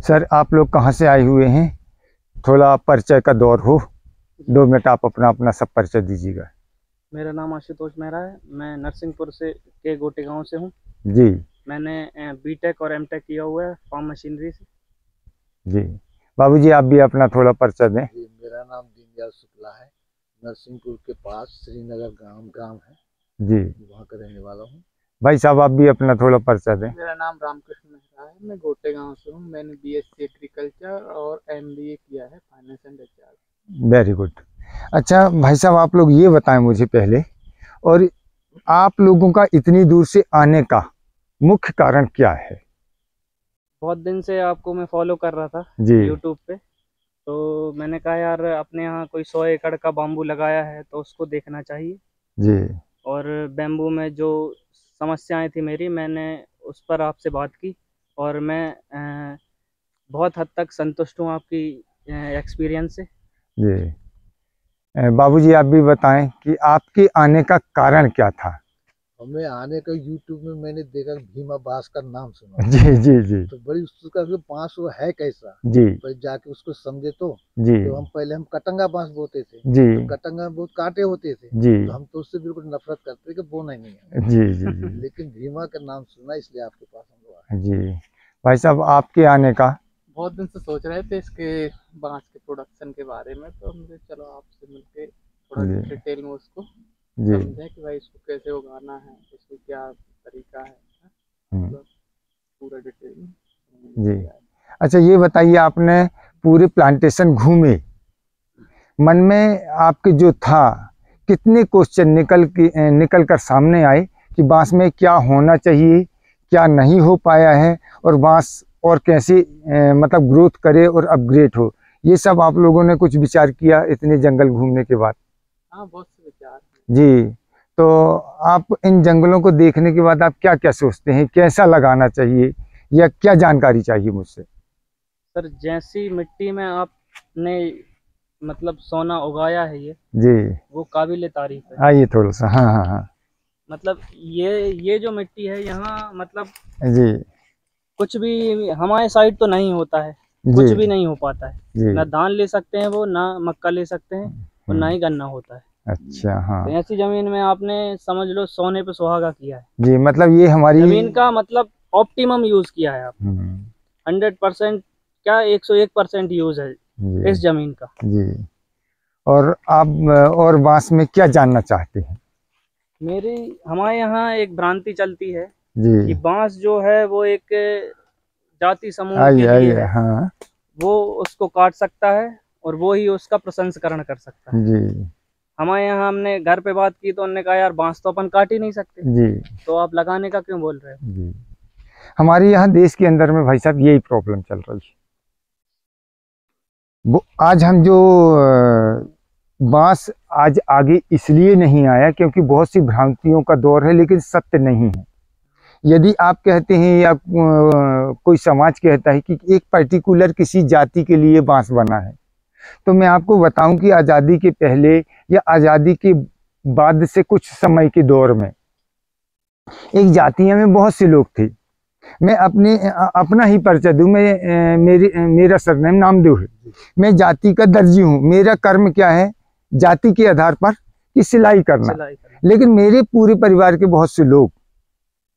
Sir आप लोग कहाँ से आए हुए हैं? थोड़ा परिचय का दौर हो, 2 मिनट आप अपना सब परिचय दीजिएगा। मेरा नाम आशुतोष मेहरा है। मैं नरसिंहपुर से के गोटे गांव से हूँ। जी मैंने बीटेक और एमटेक किया हुआ है फार्म मशीनरी से। जी बाबूजी आप भी अपना थोड़ा परिचय दें। जी, मेरा नाम दीनदयाल शुक्ला है। नरसिंहपुर के पास श्रीनगर ग्राम है जी वहाँ का रहने वाला हूँ। भाई साहब आप भी अपना थोड़ा परिचय दें। मेरा नाम रामकृष्ण मेहरा है। मैं गोटे गांव से हूँ। मैंने बीएससी एग्रीकल्चर और एमबीए किया है finance and HR. Very good. अच्छा भाई साहब आप लोग ये बताएं मुझे पहले, और आप लोगों का इतनी दूर से आने का मुख्य कारण क्या है? बहुत दिन से आपको मैं फॉलो कर रहा था जी यूट्यूब पे, तो मैंने कहा यार अपने यहाँ कोई 100 एकड़ का बाम्बू लगाया है तो उसको देखना चाहिए। जी और बैम्बू में जो समस्याएं थी मेरी, मैंने उस पर आपसे बात की और मैं बहुत हद तक संतुष्ट हूँ आपकी एक्सपीरियंस से। जी बाबूजी आप भी बताएं कि आपके आने का कारण क्या था? हमें आने का यूट्यूब में मैंने देखा भीमा बांस का नाम सुना। जी जी जी तो बड़ी उत्सुकता कि बांस वो है कैसा। जी पर जाके उसको समझे तो जी हम कटंगा बांस बोते थे। जी तो कटंगा बहुत कांटे होते थे। जी तो हम तो उससे बिल्कुल नफरत करते थे कि बोना ही नहीं है। जी जी जी लेकिन भीमा का नाम सुना इसलिए आपके पास हम लोग आए। जी भाई साहब आपके आने का? बहुत दिन से सोच रहे थे इसके बांस के प्रोडक्शन के बारे में, तो मुझे चलो आपसे मिलके थोड़ा जी डिटेल में उसको जी समझे कि भाई इसको कैसे उगाना है, इसको क्या तरीका है, मतलब पूरा डिटेल में जी। अच्छा ये बताइए, आपने पूरे प्लांटेशन घूमे, मन में आपके जो था कितने क्वेश्चन निकल कर सामने आए कि बांस में क्या होना चाहिए, क्या नहीं हो पाया है, और बांस और कैसे मतलब ग्रोथ करे और अपग्रेड हो? ये सब आप लोगों ने कुछ विचार किया इतने जंगल घूमने के बाद? हाँ, बहुत से विचार। जी, तो आप इन जंगलों को देखने के बाद आप क्या क्या सोचते हैं, कैसा लगाना चाहिए या क्या जानकारी चाहिए मुझसे? सर जैसी मिट्टी में आपने मतलब सोना उगाया है जी वो काबिल तारीफ है। आइए थोड़ा सा। हाँ हाँ हाँ मतलब ये जो मिट्टी है यहाँ, मतलब जी कुछ भी हमारे साइड तो नहीं होता है, कुछ भी नहीं हो पाता है। जी ना धान ले सकते हैं वो, ना मक्का ले सकते हैं, और ना ही गन्ना होता है। अच्छा हाँ तो ऐसी जमीन में आपने समझ लो सोने पे सुहागा किया है। जी, मतलब ये हमारी जमीन का मतलब ऑप्टिमम यूज किया है आप। 100% क्या 101% यूज है इस जमीन का। जी। और आप और बांस में क्या जानना चाहते हैं? हमारे यहाँ एक भ्रांति चलती है जी कि बांस जो है वो एक जाति समूह आइए के लिए आइए। है, हाँ वो उसको काट सकता है और वो ही उसका प्रसंस्करण कर सकता है। जी हमारे यहाँ हमने घर पे बात की तो उन्होंने कहा यार बांस तो अपन काट ही नहीं सकते, जी तो आप लगाने का क्यों बोल रहे हो? जी। हमारे यहाँ देश के अंदर में भाई साहब यही प्रॉब्लम चल रही है। वो आज हम जो बांस आज आगे इसलिए नहीं आया क्योंकि बहुत सी भ्रांतियों का दौर है, लेकिन सत्य नहीं है। यदि आप कहते हैं या कोई समाज कहता है कि एक पर्टिकुलर किसी जाति के लिए बांस बना है, तो मैं आपको बताऊं कि आज़ादी के पहले या आज़ादी के बाद से कुछ समय के दौर में एक जातियों में बहुत से लोग थे। मैं अपना ही परिचय दूं, मेरा सरनेम नामदेव है। मैं जाति का दर्जी हूं। मेरा कर्म क्या है? जाति के आधार पर कि सिलाई करना। लेकिन मेरे पूरे परिवार के बहुत से लोग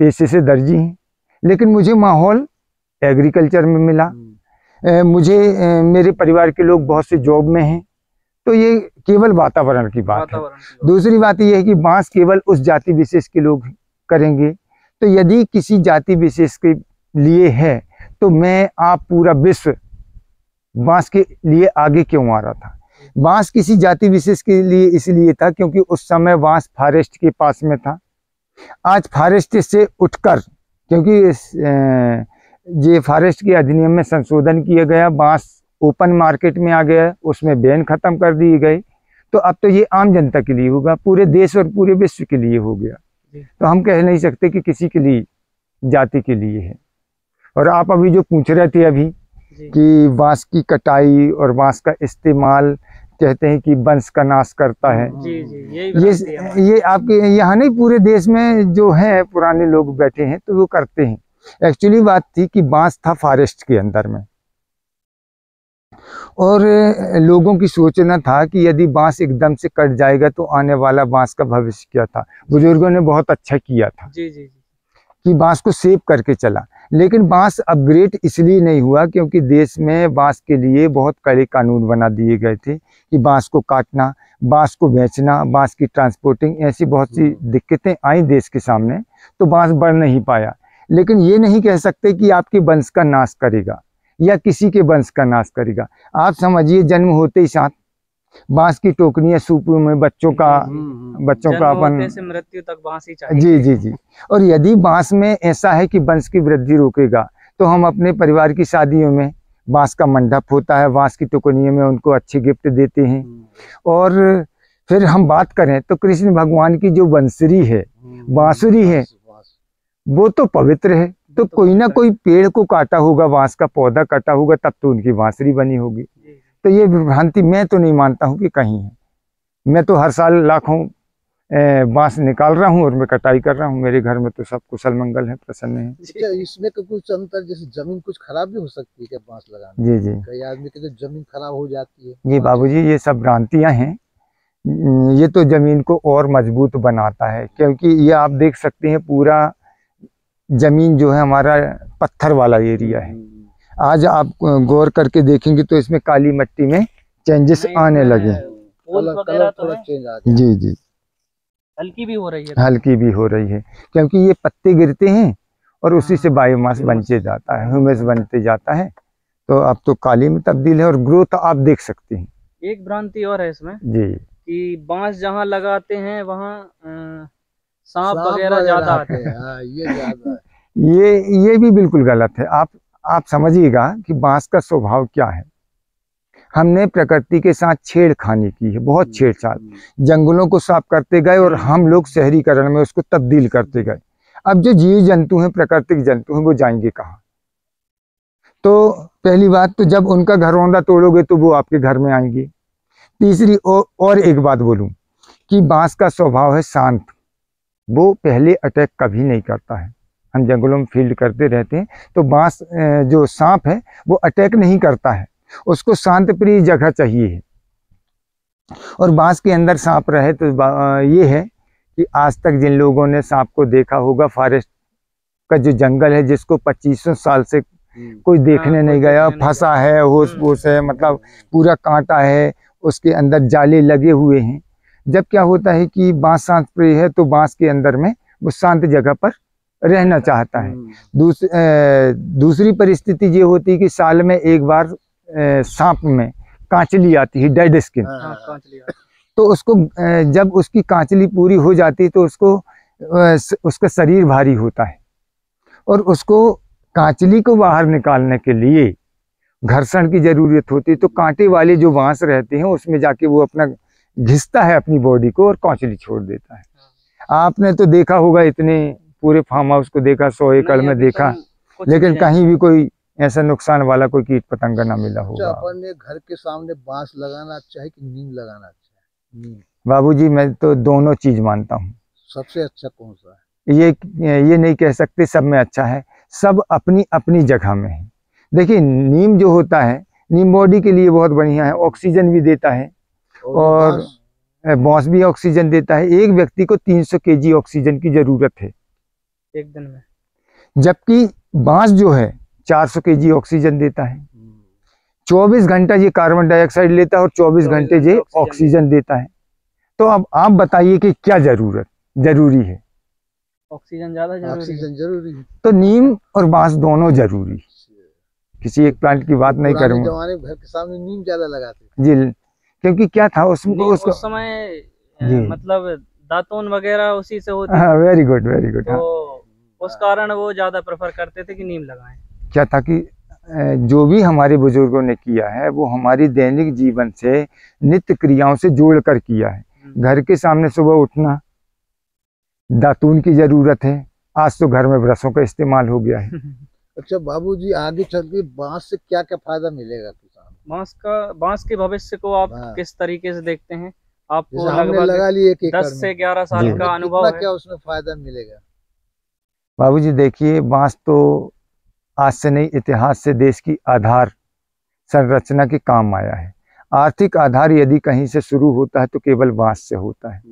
पेशे से दर्जी हैं, लेकिन मुझे माहौल एग्रीकल्चर में मिला। मुझे मेरे परिवार के लोग बहुत से जॉब में हैं। तो ये केवल वातावरण की बात है। दूसरी बात यह है कि बांस केवल उस जाति विशेष के लोग करेंगे। तो यदि किसी जाति विशेष के लिए है तो मैं आप पूरा विश्व बांस के लिए आगे क्यों आ रहा था? बांस किसी जाति विशेष के लिए इसलिए था क्योंकि उस समय बांस फॉरेस्ट के पास में था। आज फॉरेस्ट से उठकर, क्योंकि ये फॉरेस्ट के अधिनियम में संशोधन किया गया, बांस ओपन मार्केट में आ गया, उसमें बैन खत्म कर दिए गए, तो अब तो ये आम जनता के लिए होगा, पूरे देश और पूरे विश्व के लिए हो गया। तो हम कह नहीं सकते कि किसी के लिए जाति के लिए है। और आप अभी जो पूछ रहे थे अभी कि बांस की कटाई और बांस का इस्तेमाल, कहते हैं कि वंश का नाश करता है। ये आपके यहाँ नहीं, पूरे देश में जो है पुराने लोग बैठे हैं तो वो करते हैं। एक्चुअली बात थी कि बांस था फॉरेस्ट के अंदर में, और लोगों की सोचना था कि यदि बांस एकदम से कट जाएगा तो आने वाला बांस का भविष्य क्या था। बुजुर्गों ने बहुत अच्छा किया था जी जी जी। कि बांस को सेव करके चला। लेकिन बांस अपग्रेड इसलिए नहीं हुआ क्योंकि देश में बांस के लिए बहुत कड़े कानून बना दिए गए थे कि बांस को काटना, बांस को बेचना, बांस की ट्रांसपोर्टिंग, ऐसी बहुत सी दिक्कतें आई देश के सामने, तो बांस बढ़ नहीं पाया। लेकिन ये नहीं कह सकते कि आपके वंश का नाश करेगा या किसी के वंश का नाश करेगा। आप समझिए, जन्म होते ही साथ बांस की टोकरियां सूपों में बच्चों का अपन से मृत्यु तक बांस ही चाहिए। जी जी जी। और यदि बांस में ऐसा है कि वंश की वृद्धि रोकेगा, तो हम अपने परिवार की शादियों में बांस का मंडप होता है, बांस की टोकरियों में उनको अच्छे गिफ्ट देते हैं। और फिर हम बात करें तो कृष्ण भगवान की जो बंसुरी है, बांसुरी है, वो तो पवित्र है। तो कोई ना कोई पेड़ को काटा होगा, बांस का पौधा काटा होगा, तब तो उनकी बांसुरी बनी होगी। तो ये भ्रांति मैं तो नहीं मानता हूँ कि कहीं है। मैं तो हर साल लाखों बांस निकाल रहा हूँ और मैं कटाई कर रहा हूँ। मेरे घर में तो सब कुशल मंगल है, प्रसन्न है। अच्छा, इसमें तो कुछ अंतर, जैसे जमीन कुछ खराब भी हो सकती है क्या बांस लगाने? जी जी। कई आदमी के तो जमीन खराब हो जाती है। जी बाबूजी, ये सब भ्रांतियाँ हैं। ये तो जमीन को और मजबूत बनाता है, क्योंकि ये आप देख सकते हैं पूरा जमीन जो है हमारा पत्थर वाला एरिया है। आज आप गौर करके देखेंगे तो इसमें काली मिट्टी में चेंजेस आने लगे। कलर थोड़ा चेंज आ गया। जी जी। हल्की भी हो रही है। हल्की भी हो रही है, क्योंकि ये पत्ते गिरते हैं और उसी से बायोमास बनते जाता है, ह्यूमस बनते जाता है। तो अब तो काली में तब्दील है और ग्रोथ आप देख सकते हैं। एक भ्रांति और है इसमें जी, कि बांस जहाँ लगाते हैं वहाँ सांप वगैरह ज्यादा आते हैं। ये ज्यादा है। ये भी बिल्कुल गलत है। आप समझिएगा कि बांस का स्वभाव क्या है। हमने प्रकृति के साथ छेड़खानी की है, बहुत छेड़छाड़। जंगलों को साफ करते गए और हम लोग शहरीकरण में उसको तब्दील करते गए। अब जो जीव जंतु हैं, प्राकृतिक जंतु हैं, वो जाएंगे कहाँ? तो पहली बात तो जब उनका घरौंदा तोड़ोगे तो वो आपके घर में आएंगे। तीसरी और एक बात बोलूं कि बांस का स्वभाव है शांत। वो पहले अटैक कभी नहीं करता है। हम जंगलों में फील्ड करते रहते हैं तो बांस जो सांप है वो अटैक नहीं करता है, उसको शांत प्रिय जगह चाहिए है। और बांस के अंदर सांप रहे तो ये है कि आज तक जिन लोगों ने सांप को देखा होगा, फॉरेस्ट का जो जंगल है जिसको 2500 साल से कोई देखने नहीं गया, फंसा है, होश पोश है, मतलब पूरा कांटा है, उसके अंदर जाले लगे हुए हैं। जब क्या होता है कि बांस शांत प्रिय है तो बांस के अंदर में वो शांत जगह पर रहना चाहता है। दूसरी परिस्थिति ये होती है कि साल में एक बार सांप में कांचली आती है, डेड स्किन। तो उसको जब उसकी कांचली पूरी हो जाती है तो उसका शरीर भारी होता है और उसको कांचली को बाहर निकालने के लिए घर्षण की जरूरत होती है। तो कांटे वाले जो बांस रहते हैं उसमें जाके वो अपना घिसता है अपनी बॉडी को और कांचली छोड़ देता है। आपने तो देखा होगा, इतने पूरे फार्म हाउस को देखा, 100 एकड़ में देखा, लेकिन कहीं भी कोई ऐसा नुकसान वाला कोई कीट पतंगा ना मिला होगा। अपन ने घर के सामने बांस लगाना अच्छा है कि नीम लगाना अच्छा है? नीम। बाबूजी, मैं तो दोनों चीज मानता हूँ। सबसे अच्छा कौन सा है? ये नहीं कह सकते सब में अच्छा है, सब अपनी अपनी जगह में है। देखिए, नीम जो होता है, नीम बॉडी के लिए बहुत बढ़िया है, ऑक्सीजन भी देता है और बांस भी ऑक्सीजन देता है। एक व्यक्ति को 300 kg ऑक्सीजन की जरूरत है एक दिन में, जबकि बांस जो है 400 kg ऑक्सीजन देता है। 24 घंटा ये कार्बन डाइऑक्साइड लेता है और 24 घंटे ये ऑक्सीजन देता है। तो अब आप बताइए कि क्या जरूरी है? ऑक्सीजन ज्यादा जरूरी है। तो नीम और बांस दोनों जरूरी। किसी एक प्लांट की बात नहीं करूंगा। जमाने घर के सामने नीम ज्यादा लगाते जी, क्योंकि क्या था उसको उस समय मतलब दातून वगैरह उसी से होती। हाँ, वेरी गुड वेरी गुड। तो उस कारण वो ज्यादा प्रेफर करते थे कि नीम लगाएं। क्या था कि जो भी हमारे बुजुर्गों ने किया है वो हमारी दैनिक जीवन से, नित्य क्रियाओं से जोड़कर किया है। घर के सामने सुबह उठना, दातून की जरूरत है। आज तो घर में ब्रशों का इस्तेमाल हो गया है। अच्छा बाबूजी, आगे चल के बांस से क्या क्या फायदा मिलेगा किसान? बांस के भविष्य को आप किस तरीके से देखते हैं? आपको लगभग लगा लिए 10 से 11 साल का अनुभव है। क्या उसमें फायदा मिलेगा? बाबूजी देखिए, बांस तो आज से नहीं, इतिहास से देश की आधार संरचना के काम आया है। आर्थिक आधार यदि कहीं से शुरू होता है तो केवल बांस से होता है,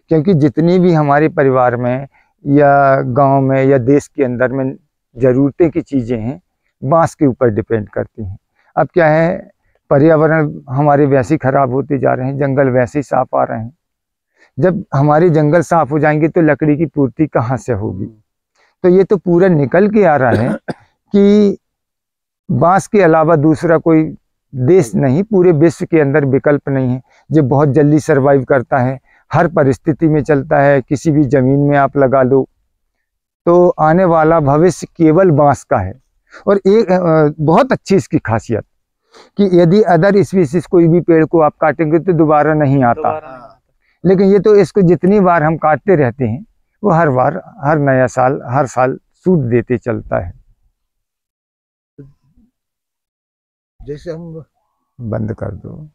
क्योंकि जितनी भी हमारे परिवार में या गांव में या देश के अंदर में ज़रूरतें की चीज़ें हैं, बांस के ऊपर डिपेंड करती हैं। अब क्या है, पर्यावरण हमारे वैसे ही खराब होते जा रहे हैं, जंगल वैसे ही साफ आ रहे हैं। जब हमारे जंगल साफ हो जाएंगे तो लकड़ी की पूर्ति कहाँ से होगी? तो ये तो पूरा निकल के आ रहा है कि बांस के अलावा दूसरा कोई देश नहीं, पूरे विश्व के अंदर विकल्प नहीं है जो बहुत जल्दी सरवाइव करता है, हर परिस्थिति में चलता है। किसी भी जमीन में आप लगा लो तो आने वाला भविष्य केवल बांस का है। और एक बहुत अच्छी इसकी खासियत कि यदि अदर स्पीसीज कोई भी पेड़ को आप काटेंगे तो दोबारा नहीं आता, लेकिन ये तो इसको जितनी बार हम काटते रहते हैं वो हर बार, हर नया साल, हर साल सूट देते चलता है। जैसे हम बंद कर दो।